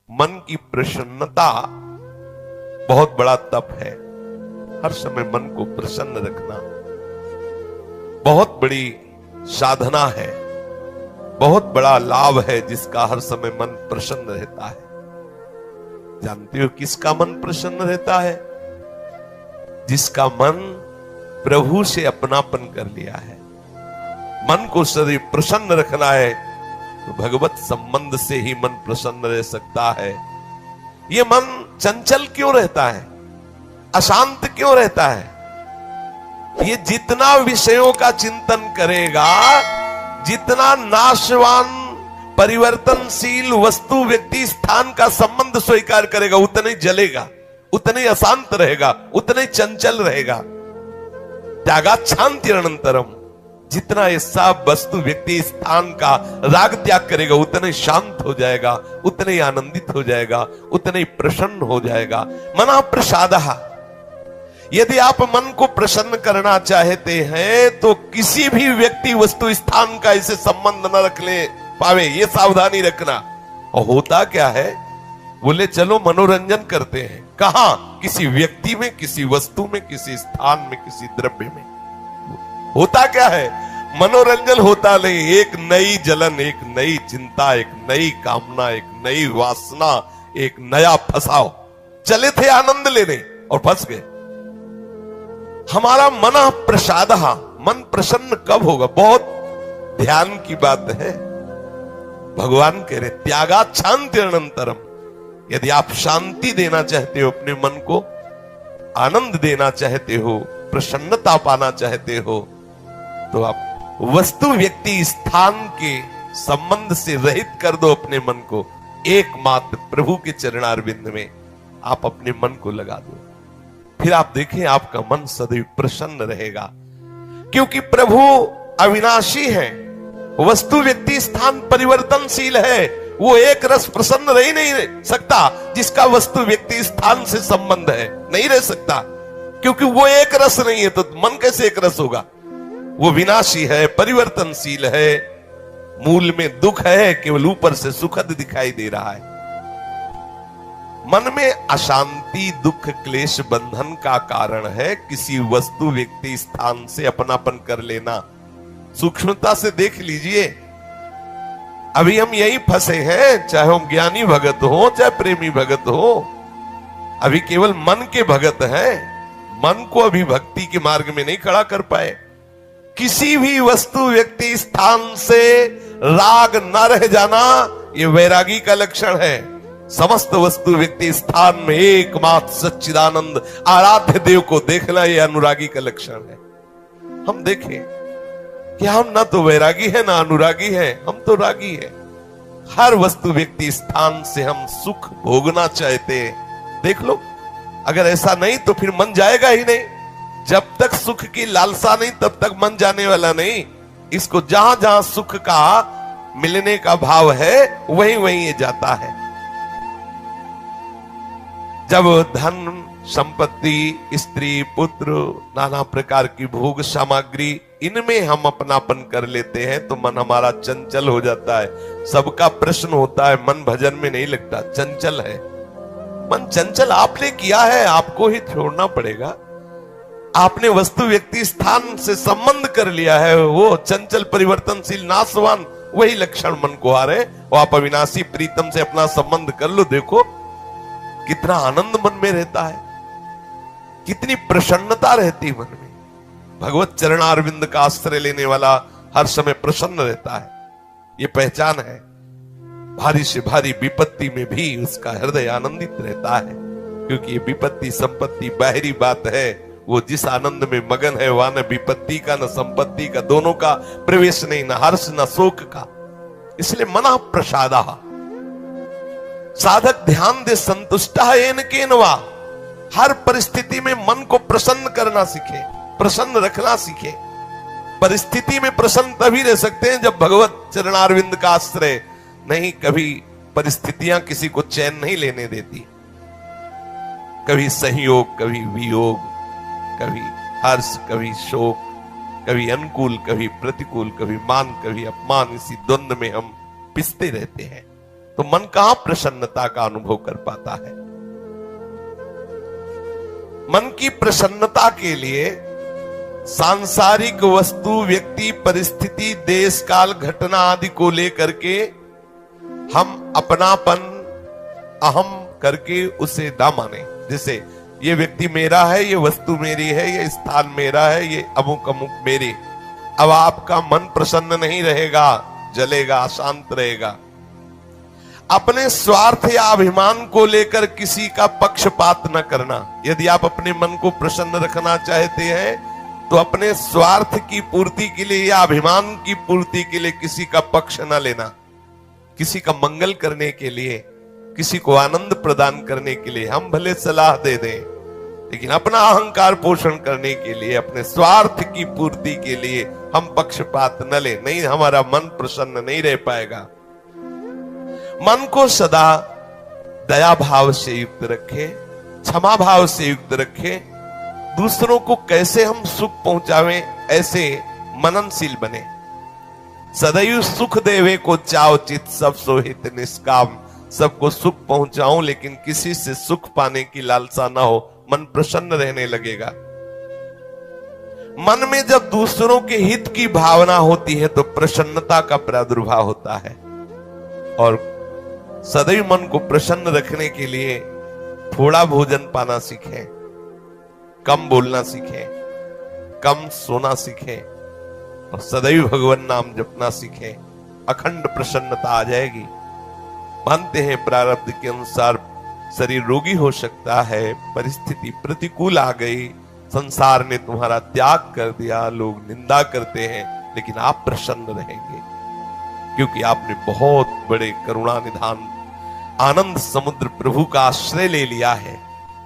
मन की प्रसन्नता बहुत बड़ा तप है। हर समय मन को प्रसन्न रखना बहुत बड़ी साधना है, बहुत बड़ा लाभ है जिसका हर समय मन प्रसन्न रहता है। जानते हो किसका मन प्रसन्न रहता है? जिसका मन प्रभु से अपनापन कर लिया है। मन को सदैव प्रसन्न रखना है तो भगवत संबंध से ही मन प्रसन्न रह सकता है। ये मन चंचल क्यों रहता है, अशांत क्यों रहता है? ये जितना विषयों का चिंतन करेगा, जितना नाशवान परिवर्तनशील वस्तु व्यक्ति स्थान का संबंध स्वीकार करेगा, उतना ही जलेगा, उतना ही अशांत रहेगा, उतना ही चंचल रहेगा। त्यागाच्छांति अनंतरम, जितना ये सब वस्तु व्यक्ति स्थान का राग त्याग करेगा उतना ही शांत हो जाएगा, उतना ही आनंदित हो जाएगा, उतना ही प्रसन्न हो जाएगा। मना प्रसादः, यदि आप मन को प्रसन्न करना चाहते हैं तो किसी भी व्यक्ति वस्तु स्थान का इसे संबंध न रख ले पावे, ये सावधानी रखना। और होता क्या है, बोले चलो मनोरंजन करते हैं, कहां? किसी व्यक्ति में, किसी वस्तु में, किसी स्थान में, किसी द्रव्य में। होता क्या है, मनोरंजन होता नहीं, एक नई जलन, एक नई चिंता, एक नई कामना, एक नई वासना, एक नया फसाव। चले थे आनंद लेने और फंस गए। हमारा मन प्रसाद, मन प्रसन्न कब होगा? बहुत ध्यान की बात है। भगवान कह रहे त्यागाच्छांति अनंतरम, यदि आप शांति देना चाहते हो अपने मन को, आनंद देना चाहते हो, प्रसन्नता पाना चाहते हो, तो आप वस्तु व्यक्ति स्थान के संबंध से रहित कर दो अपने मन को। एकमात्र प्रभु के चरणारविंद में आप अपने मन को लगा दो, फिर आप देखें आपका मन सदैव प्रसन्न रहेगा। क्योंकि प्रभु अविनाशी है, वस्तु व्यक्ति स्थान परिवर्तनशील है। वो एक रस प्रसन्न रह ही नहीं सकता जिसका वस्तु व्यक्ति स्थान से संबंध है, नहीं रह सकता। क्योंकि वो एक रस नहीं है तो मन कैसे एक रस होगा? वो विनाशी है, परिवर्तनशील है, मूल में दुख है, केवल ऊपर से सुखद दिखाई दे रहा है। मन में अशांति, दुख, क्लेश, बंधन का कारण है किसी वस्तु व्यक्ति स्थान से अपनापन कर लेना। सूक्ष्मता से देख लीजिए, अभी हम यही फंसे हैं, चाहे हम ज्ञानी भगत हो चाहे प्रेमी भगत हो, अभी केवल मन के भगत हैं। मन को अभी भक्ति के मार्ग में नहीं खड़ा कर पाए। किसी भी वस्तु व्यक्ति स्थान से राग न रह जाना ये वैरागी का लक्षण है। समस्त वस्तु व्यक्ति स्थान में एकमात्र सच्चिदानंद आराध्य देव को देखना ये अनुरागी का लक्षण है। हम देखें कि हम ना तो वैरागी है ना अनुरागी है, हम तो रागी है। हर वस्तु व्यक्ति स्थान से हम सुख भोगना चाहते हैं। देख लो, अगर ऐसा नहीं तो फिर मन जाएगा ही नहीं। जब तक सुख की लालसा नहीं तब तक मन जाने वाला नहीं। इसको जहां जहां सुख का मिलने का भाव है वहीं वहीं ये जाता है। जब धन, संपत्ति, स्त्री, पुत्र, नाना प्रकार की भोग सामग्री, इनमें हम अपनापन कर लेते हैं तो मन हमारा चंचल हो जाता है। सबका प्रश्न होता है, मन भजन में नहीं लगता, चंचल है। मन चंचल आपने किया है, आपको ही छोड़ना पड़ेगा। आपने वस्तु व्यक्ति स्थान से संबंध कर लिया है, वो चंचल परिवर्तनशील नाशवान वही लक्षण मन को आ रहे। और आप अविनाशी प्रीतम से अपना संबंध कर लो, देखो कितना आनंद मन में रहता है, कितनी प्रसन्नता रहती मन में। भगवत चरणारविंद का आश्रय लेने वाला हर समय प्रसन्न रहता है, ये पहचान है। भारी से भारी विपत्ति में भी उसका हृदय आनंदित रहता है, क्योंकि ये विपत्ति संपत्ति बाहरी बात है। वो जिस आनंद में मगन है वहां न विपत्ति का न संपत्ति का, दोनों का प्रवेश नहीं, न हर्ष न शोक का। इसलिए मना प्रसादा, साधक ध्यान दे संतुष्टा येन केनवा। हर परिस्थिति में मन को प्रसन्न करना सीखे, प्रसन्न रखना सीखे। परिस्थिति में प्रसन्न तभी रह सकते हैं जब भगवत चरणारविंद का आश्रय नहीं। कभी परिस्थितियां किसी को चैन नहीं लेने देती। कभी सहयोग, कभी वियोग, कभी हर्ष, कभी शोक, कभी अनुकूल, कभी प्रतिकूल, कभी मान, कभी अपमान। इसी द्वंद्व में हम पिसते रहते हैं। तो मन कहां प्रसन्नता का अनुभव कर पाता है। मन की प्रसन्नता के लिए सांसारिक वस्तु, व्यक्ति, परिस्थिति, देश काल, घटना आदि को लेकर के हम अपनापन, अहम करके उसे ना माने। जैसे ये व्यक्ति मेरा है, ये वस्तु मेरी है, ये स्थान मेरा है, ये अमुक अमुक मेरी। अब आपका मन प्रसन्न नहीं रहेगा, जलेगा, अशांत रहेगा। अपने स्वार्थ या अभिमान को लेकर किसी का पक्षपात न करना। यदि आप अपने मन को प्रसन्न रखना चाहते हैं तो अपने स्वार्थ की पूर्ति के लिए या अभिमान की पूर्ति के लिए किसी का पक्ष न लेना। किसी का मंगल करने के लिए, किसी को आनंद प्रदान करने के लिए हम भले सलाह दे दें, लेकिन अपना अहंकार पोषण करने के लिए, अपने स्वार्थ की पूर्ति के लिए हम पक्षपात न ले। नहीं, हमारा मन प्रसन्न नहीं रह पाएगा। मन को सदा दया भाव से युक्त रखे, क्षमा भाव से युक्त रखे। दूसरों को कैसे हम सुख पहुंचावें, ऐसे मननशील बने। सदैव सुख देवे को चाव चित, सब सोहित निष्काम। सबको सुख पहुंचाऊं लेकिन किसी से सुख पाने की लालसा ना हो, मन प्रसन्न रहने लगेगा। मन में जब दूसरों के हित की भावना होती है तो प्रसन्नता का प्रादुर्भाव होता है। और सदैव मन को प्रसन्न रखने के लिए थोड़ा भोजन पाना सीखें, कम बोलना सीखें, कम सोना सीखें और सदैव भगवान नाम जपना सीखें। अखंड प्रसन्नता आ जाएगी। मानते हैं प्रारब्ध के अनुसार शरीर रोगी हो सकता है, परिस्थिति प्रतिकूल आ गई, संसार ने तुम्हारा त्याग कर दिया, लोग निंदा करते हैं, लेकिन आप प्रसन्न रहेंगे क्योंकि आपने बहुत बड़े करुणा निधान आनंद समुद्र प्रभु का आश्रय ले लिया है।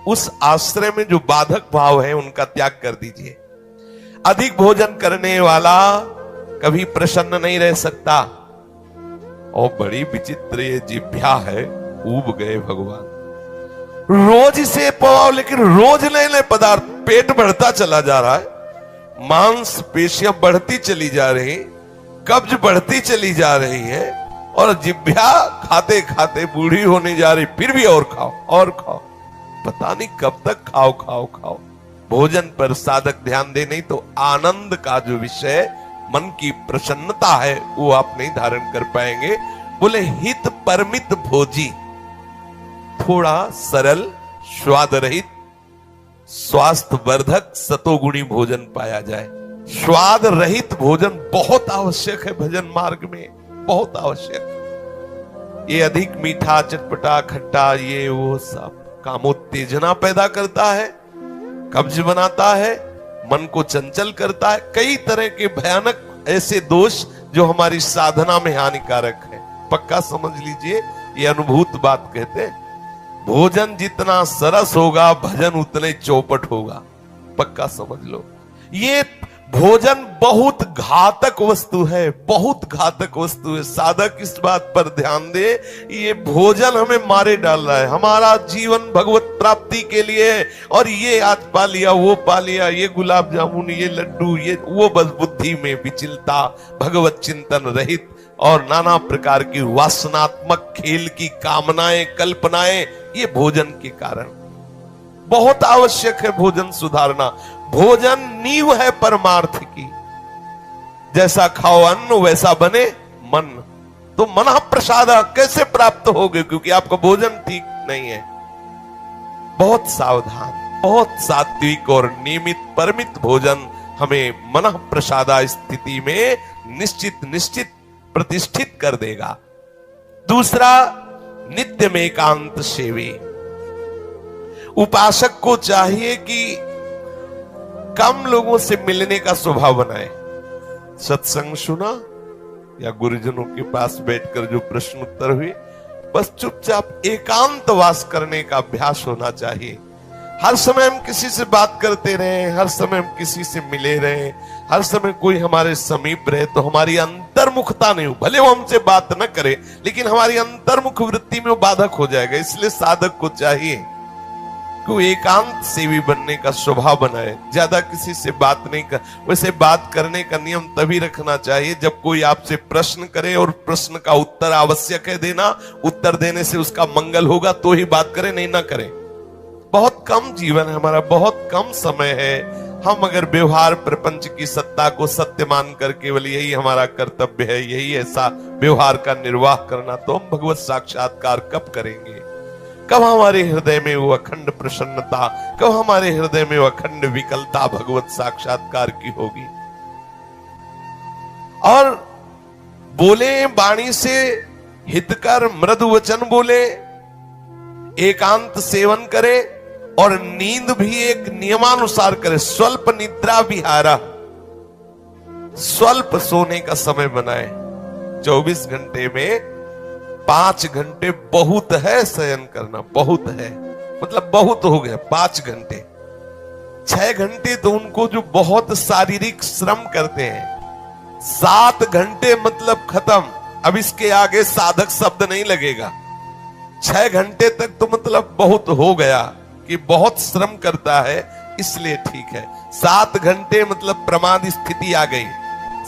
उस आश्रय में जो बाधक भाव है उनका त्याग कर दीजिए। अधिक भोजन करने वाला कभी प्रसन्न नहीं रह सकता। और बड़ी विचित्र ये जिह्वा है, ऊब गए भगवान। रोज इसे पवाओ लेकिन रोज नए नए पदार्थ, पेट बढ़ता चला जा रहा है, मांस पेशियां बढ़ती चली जा रही, कब्ज बढ़ती चली जा रही है और जिह्वा खाते खाते बूढ़ी होने जा रही, फिर भी और खाओ और खाओ। पता नहीं कब तक खाओ खाओ खाओ। भोजन पर साधक ध्यान दे, नहीं तो आनंद का जो विषय मन की प्रसन्नता है वो आप नहीं धारण कर पाएंगे। बोले हित परमित भोजी, थोड़ा सरल, स्वाद रहित, स्वास्थ्य वर्धक, सतोगुणी भोजन पाया जाए। स्वाद रहित भोजन बहुत आवश्यक है भजन मार्ग में, बहुत आवश्यक। ये अधिक मीठा, चटपटा, खट्टा, ये वो सब कामोत्तेजना पैदा करता है, कब्ज बनाता है, मन को चंचल करता है। कई तरह के भयानक ऐसे दोष जो हमारी साधना में हानिकारक है। पक्का समझ लीजिए, ये अनुभूत बात कहते हैं। भोजन जितना सरस होगा भजन उतने चौपट होगा। पक्का समझ लो, ये भोजन बहुत घातक वस्तु है, बहुत घातक वस्तु है। साधक इस बात पर ध्यान दे, ये भोजन हमें मारे डाल रहा है। हमारा जीवन भगवत प्राप्ति के लिए है और ये आज पा लिया, वो पा लिया, ये गुलाब जामुन, ये लड्डू, ये वो, बस बुद्धि में विचलता, भगवत चिंतन रहित और नाना प्रकार की वासनात्मक खेल की कामनाएं, कल्पनाएं, ये भोजन के कारण। बहुत आवश्यक है भोजन सुधारना। भोजन नींव है परमार्थ की। जैसा खाओ अन्न वैसा बने मन। तो मन प्रसाद कैसे प्राप्त होगे, क्योंकि आपका भोजन ठीक नहीं है। बहुत सावधान, बहुत सात्विक और नियमित परमित भोजन हमें मन प्रसादा स्थिति में निश्चित प्रतिष्ठित कर देगा। दूसरा, नित्य में एकांत सेवी। उपासक को चाहिए कि कम लोगों से मिलने का स्वभाव बनाए। सत्संग सुना या गुरुजनों के पास बैठकर जो प्रश्न उत्तर हुए, बस चुपचाप एकांतवास करने का अभ्यास होना चाहिए। हर समय हम किसी से बात करते रहे, हर समय हम किसी से मिले रहे, हर समय कोई हमारे समीप रहे, तो हमारी अंतर्मुखता नहीं हो। भले वो हमसे बात न करे लेकिन हमारी अंतर्मुख वृत्ति में वो बाधक हो जाएगा। इसलिए साधक को चाहिए कि एकांत सेवी बनने का स्वभाव बनाए, ज्यादा किसी से बात नहीं कर। वैसे बात करने का नियम तभी रखना चाहिए जब कोई आपसे प्रश्न करे और प्रश्न का उत्तर आवश्यक है देना, उत्तर देने से उसका मंगल होगा तो ही बात करें, नहीं ना करें। बहुत कम जीवन है हमारा, बहुत कम समय है। हम अगर व्यवहार प्रपंच की सत्ता को सत्य मान कर केवल यही हमारा कर्तव्य है, यही ऐसा व्यवहार का निर्वाह करना, तो हम भगवत साक्षात्कार कब करेंगे? कब हमारे हृदय में वो अखंड प्रसन्नता, कब हमारे हृदय में वो अखंड विकलता भगवत साक्षात्कार की होगी? और बोले वाणी से हितकर मृदु वचन बोले, एकांत सेवन करे और नींद भी एक नियमानुसार करे। स्वल्प निद्रा विहारा, स्वल्प सोने का समय बनाए। 24 घंटे में 5 घंटे बहुत है शयन करना, बहुत है, मतलब बहुत हो गया 5 घंटे। 6 घंटे तो उनको जो बहुत शारीरिक श्रम करते हैं, 7 घंटे मतलब खत्म, अब इसके आगे साधक शब्द नहीं लगेगा। 6 घंटे तक तो मतलब बहुत हो गया कि बहुत श्रम करता है, इसलिए ठीक है। 7 घंटे मतलब प्रमाद स्थिति आ गई,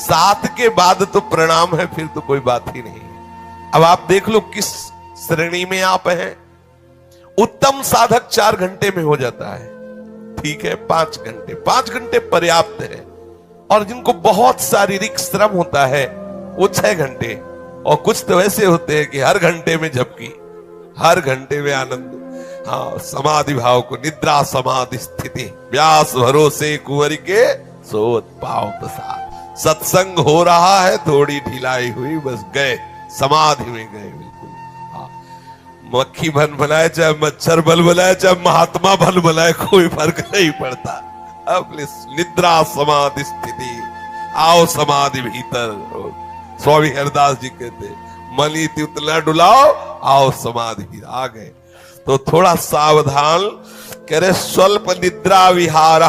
7 के बाद तो प्रणाम है, फिर तो कोई बात ही नहीं। अब आप देख लो किस श्रेणी में आप हैं। उत्तम साधक 4 घंटे में हो जाता है, ठीक है। 5 घंटे, 5 घंटे पर्याप्त है। और जिनको बहुत शारीरिक श्रम होता है वो 6 घंटे, और कुछ तो ऐसे होते हैं कि हर घंटे में झपकी, हर घंटे में आनंद। हाँ, समाधि भाव को, निद्रा समाधि स्थिति, व्यास भरोसे कुंवर के सोत पाव प्रसाद। सत्संग हो रहा है, थोड़ी ढिलाई हुई, बस गए, समाधि में गए बिल्कुल। हाँ, मक्खी भन बनाए चाहे मच्छर बल बनाए चाहे महात्मा भल बनाए, कोई फर्क नहीं पड़ता। अब निद्रा समाधि स्थिति, आओ समाधि भीतर। स्वामी हरदास जी कहते, मनी उतना डुलाओ, आओ समाधि। आ गए तो थोड़ा सावधान करे। स्वल्प निद्रा विहारा,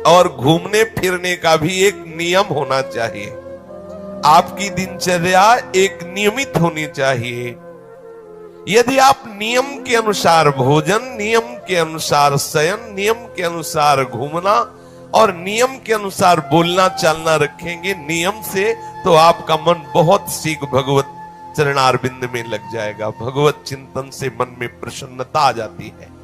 और घूमने फिरने का भी एक नियम होना चाहिए। आपकी दिनचर्या एक नियमित होनी चाहिए। यदि आप नियम के अनुसार भोजन, नियम के अनुसार शयन, नियम के अनुसार घूमना और नियम के अनुसार बोलना चालना रखेंगे नियम से, तो आपका मन बहुत शीघ्र भगवत चरणारविंद में लग जाएगा। भगवत चिंतन से मन में प्रसन्नता आ जाती है।